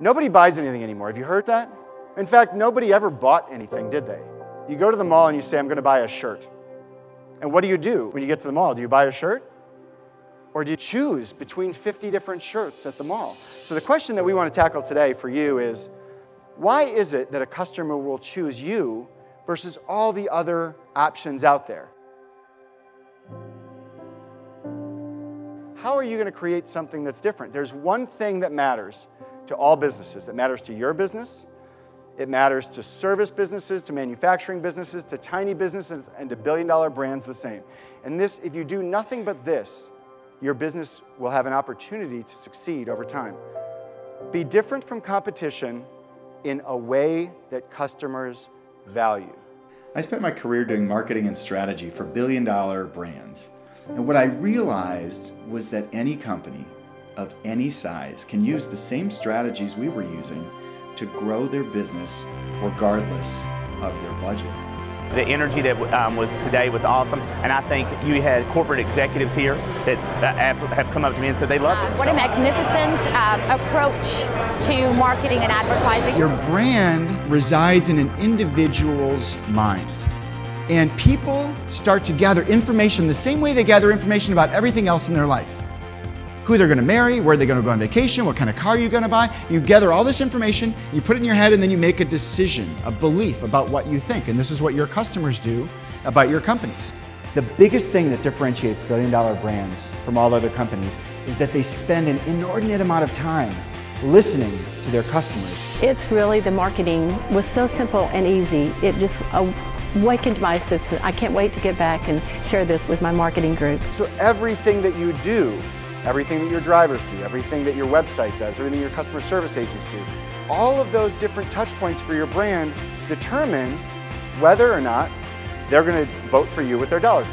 Nobody buys anything anymore. Have you heard that? In fact, nobody ever bought anything, did they? You go to the mall and you say, I'm going to buy a shirt. And what do you do when you get to the mall? Do you buy a shirt? Or do you choose between 50 different shirts at the mall? So the question that we want to tackle today for you is, why is it that a customer will choose you versus all the other options out there? How are you going to create something that's different? There's one thing that matters to all businesses. It matters to your business. It matters to service businesses, to manufacturing businesses, to tiny businesses, and to billion-dollar brands the same. And this, if you do nothing but this, your business will have an opportunity to succeed over time. Be different from competition in a way that customers value. I spent my career doing marketing and strategy for billion-dollar brands. And what I realized was that any company of any size can use the same strategies we were using to grow their business regardless of their budget. The energy that was today was awesome, and I think you had corporate executives here that have come up to me and said they love it. What a magnificent approach to marketing and advertising. Your brand resides in an individual's mind. And people start to gather information the same way they gather information about everything else in their life. Who they're going to marry, where they're going to go on vacation, what kind of car you're going to buy. You gather all this information, you put it in your head, and then you make a decision, a belief about what you think. And this is what your customers do about your companies. The biggest thing that differentiates billion-dollar brands from all other companies is that they spend an inordinate amount of time listening to their customers. It's really, the marketing was so simple and easy. It just awakened my assistant. I can't wait to get back and share this with my marketing group. So everything that you do, everything that your drivers do, everything that your website does, everything your customer service agents do, all of those different touch points for your brand determine whether or not they're going to vote for you with their dollars.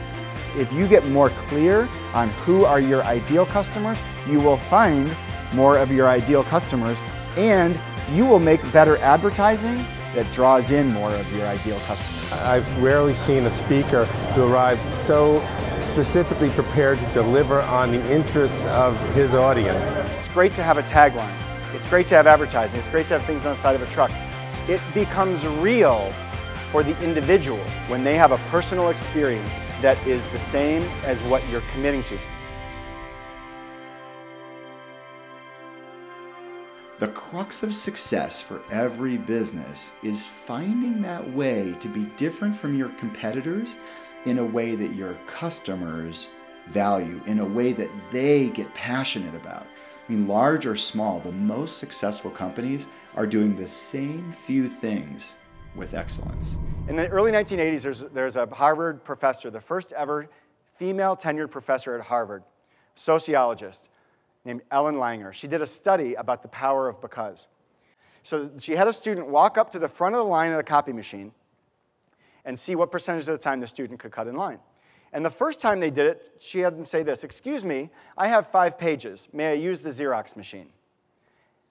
If you get more clear on who are your ideal customers, you will find more of your ideal customers, and you will make better advertising that draws in more of your ideal customers. I've rarely seen a speaker who arrived so specifically prepared to deliver on the interests of his audience. It's great to have a tagline. It's great to have advertising. It's great to have things on the side of a truck. It becomes real for the individual when they have a personal experience that is the same as what you're committing to. The crux of success for every business is finding that way to be different from your competitors in a way that your customers value, in a way that they get passionate about. I mean, large or small, the most successful companies are doing the same few things with excellence. In the early 1980s, there's a Harvard professor, the first ever female tenured professor at Harvard, sociologist, named Ellen Langer. She did a study about the power of because. So she had a student walk up to the front of the line of the copy machine and see what percentage of the time the student could cut in line. And the first time they did it, she had them say this: "Excuse me, I have 5 pages. May I use the Xerox machine?"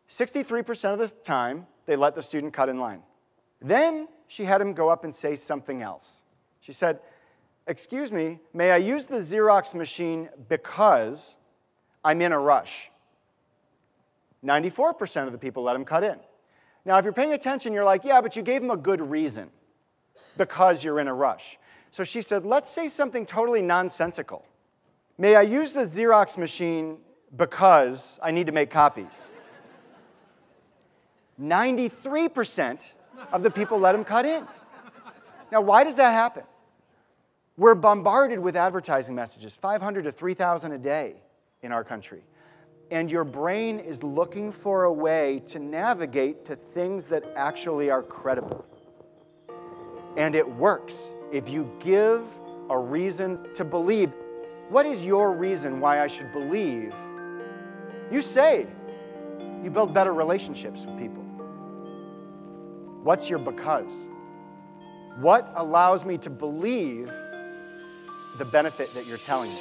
63% of the time, they let the student cut in line. Then she had him go up and say something else. She said, "Excuse me, may I use the Xerox machine because I'm in a rush?" 94% of the people let him cut in. Now, if you're paying attention, you're like, yeah, but you gave him a good reason, because you're in a rush. So she said, let's say something totally nonsensical. May I use the Xerox machine because I need to make copies? 93% of the people let him cut in. Now, why does that happen? We're bombarded with advertising messages, 500 to 3,000 a day in our country. And your brain is looking for a way to navigate to things that actually are credible. And it works if you give a reason to believe. What is your reason why I should believe? You say you build better relationships with people. What's your because? What allows me to believe the benefit that you're telling me?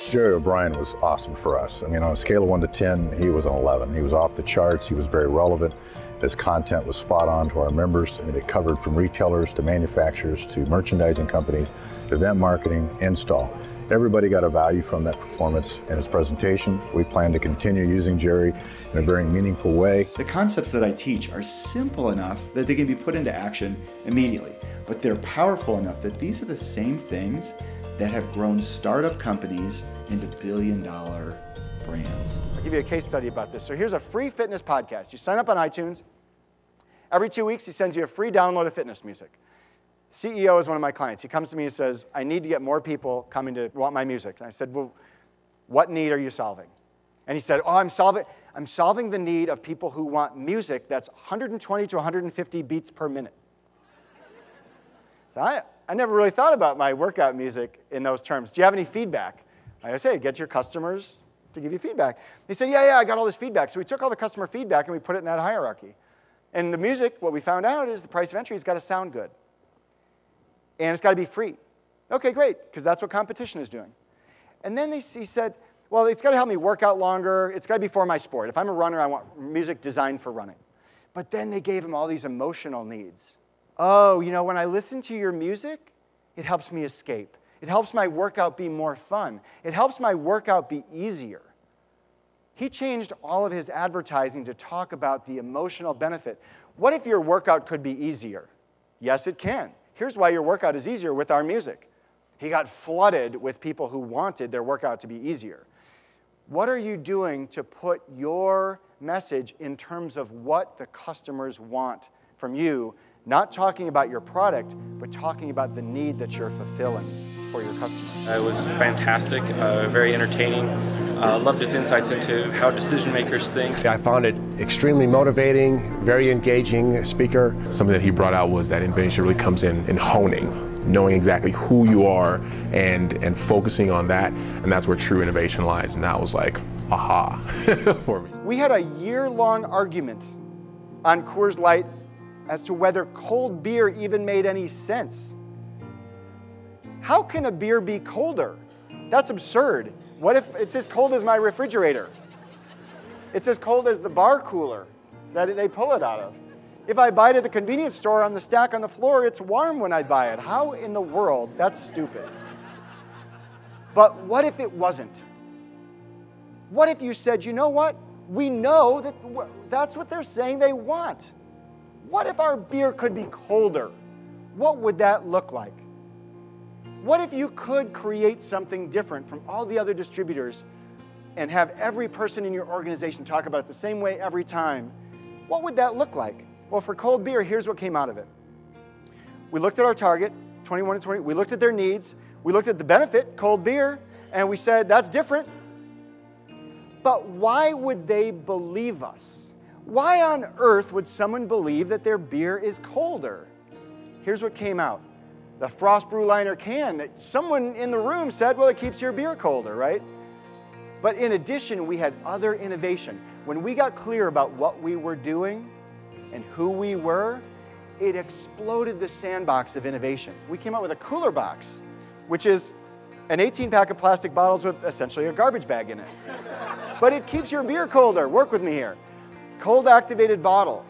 Gerry O'Brion was awesome for us. I mean, on a scale of 1 to 10, he was an 11. He was off the charts. He was very relevant. His content was spot on to our members. I mean, it covered from retailers to manufacturers to merchandising companies, event marketing, install. Everybody got a value from that performance and his presentation. We plan to continue using Gerry in a very meaningful way. The concepts that I teach are simple enough that they can be put into action immediately, but they're powerful enough that these are the same things that have grown startup companies into billion-dollar brands. I'll give you a case study about this. So here's a free fitness podcast. You sign up on iTunes. Every 2 weeks, he sends you a free download of fitness music. CEO is one of my clients. He comes to me and says, I need to get more people coming to want my music. And I said, well, what need are you solving? And he said, oh, I'm solving the need of people who want music that's 120 to 150 beats per minute. So I never really thought about my workout music in those terms. Do you have any feedback? I say, get your customers to give you feedback. He said, yeah, I got all this feedback. So we took all the customer feedback and we put it in that hierarchy. And the music, what we found out is the price of entry has got to sound good. And it's got to be free. Okay, great, because that's what competition is doing. And then he said, well, it's got to help me work out longer. It's got to be for my sport. If I'm a runner, I want music designed for running. But then they gave him all these emotional needs. Oh, you know, when I listen to your music, it helps me escape. It helps my workout be more fun. It helps my workout be easier. He changed all of his advertising to talk about the emotional benefit. What if your workout could be easier? Yes, it can. Here's why your workout is easier with our music. He got flooded with people who wanted their workout to be easier. What are you doing to put your message in terms of what the customers want from you? Not talking about your product, but talking about the need that you're fulfilling for your customer. It was fantastic, very entertaining. Loved his insights into how decision makers think. I found it extremely motivating, very engaging speaker. Something that he brought out was that innovation really comes in honing, knowing exactly who you are and focusing on that, and that's where true innovation lies, and that was like, aha, for me. We had a year-long argument on Coors Light as to whether cold beer even made any sense. How can a beer be colder? That's absurd. What if it's as cold as my refrigerator? It's as cold as the bar cooler that they pull it out of. If I buy it at the convenience store on the stack on the floor, it's warm when I buy it. How in the world? That's stupid. But what if it wasn't? What if you said, you know what? We know that that's what they're saying they want. What if our beer could be colder? What would that look like? What if you could create something different from all the other distributors and have every person in your organization talk about it the same way every time? What would that look like? Well, for cold beer, here's what came out of it. We looked at our target, 21 to 20. We looked at their needs. We looked at the benefit, cold beer, and we said, that's different. But why would they believe us? Why on earth would someone believe that their beer is colder? Here's what came out. The Frost Brew Liner can that someone in the room said, well, it keeps your beer colder, right? But in addition, we had other innovation. When we got clear about what we were doing and who we were, it exploded the sandbox of innovation. We came out with a cooler box, which is an 18-pack of plastic bottles with essentially a garbage bag in it. But it keeps your beer colder. Work with me here. Cold activated bottle.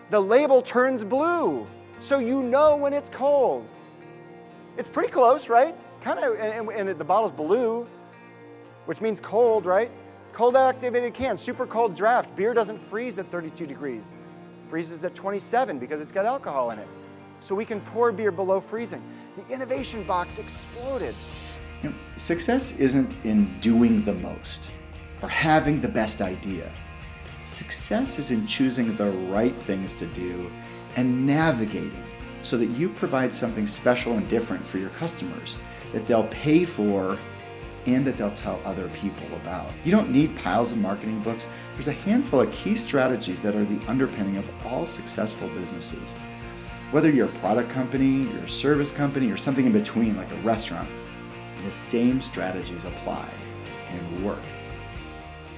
The label turns blue, so you know when it's cold. It's pretty close, right? Kind of, and the bottle's blue, which means cold, right? Cold activated can, super cold draft. Beer doesn't freeze at 32 degrees. It freezes at 27 because it's got alcohol in it. So we can pour beer below freezing. The innovation box exploded. You know, success isn't in doing the most or having the best idea. Success is in choosing the right things to do and navigating so that you provide something special and different for your customers that they'll pay for and that they'll tell other people about. You don't need piles of marketing books. There's a handful of key strategies that are the underpinning of all successful businesses. Whether you're a product company, you're a service company, or something in between like a restaurant, the same strategies apply and work.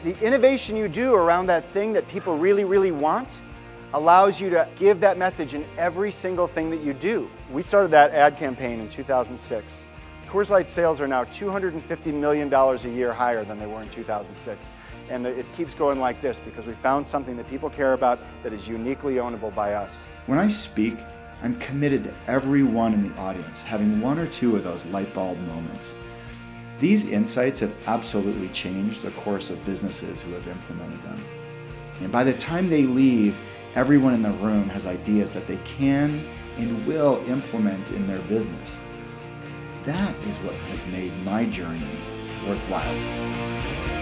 The innovation you do around that thing that people really, really want allows you to give that message in every single thing that you do. We started that ad campaign in 2006. Coors Light sales are now $250 million a year higher than they were in 2006. And it keeps going like this because we found something that people care about that is uniquely ownable by us. When I speak, I'm committed to everyone in the audience having one or two of those light bulb moments. These insights have absolutely changed the course of businesses who have implemented them. And by the time they leave, everyone in the room has ideas that they can and will implement in their business. That is what has made my journey worthwhile.